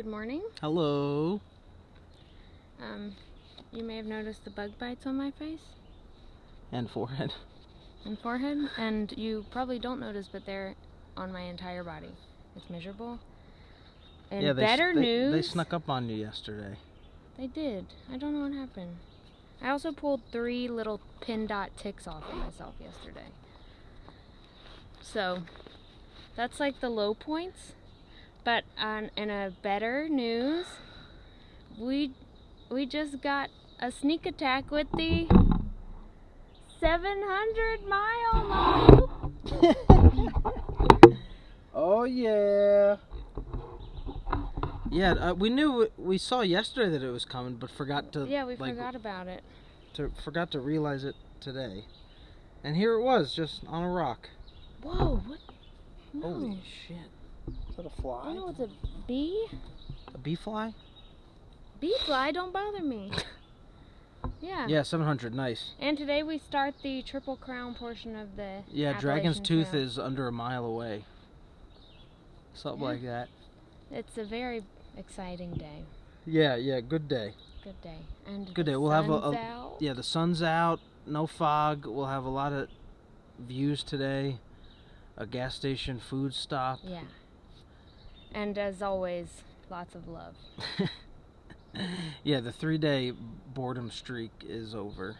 Good morning. Hello. You may have noticed the bug bites on my face And forehead. and forehead, and you probably don't notice, but they're on my entire body. It's miserable. And Yeah, better news. They snuck up on you yesterday. They did. I don't know what happened. I also pulled 3 little pin dot ticks off of myself yesterday. So that's like the low points. But in a better news, we just got a sneak attack with the 700-mile loop. Oh yeah. Yeah, we saw yesterday that it was coming, but forgot to. Yeah, we forgot about it. Forgot to realize it today, and here it was, just on a rock. Whoa! What? No. Holy shit! Is that a fly? Oh no, it's a bee. A bee fly? Bee fly, don't bother me. Yeah. Yeah, 700, nice. And today we start the Triple Crown portion of the Dragon's Appalachian Tooth Trail. is under a mile away. Something like that. It's a very exciting day. Yeah, good day. Good day. And Good day. We'll have the sun's out, no fog. We'll have a lot of views today. A gas station food stop. Yeah. And as always, lots of love. Yeah, the 3-day boredom streak is over.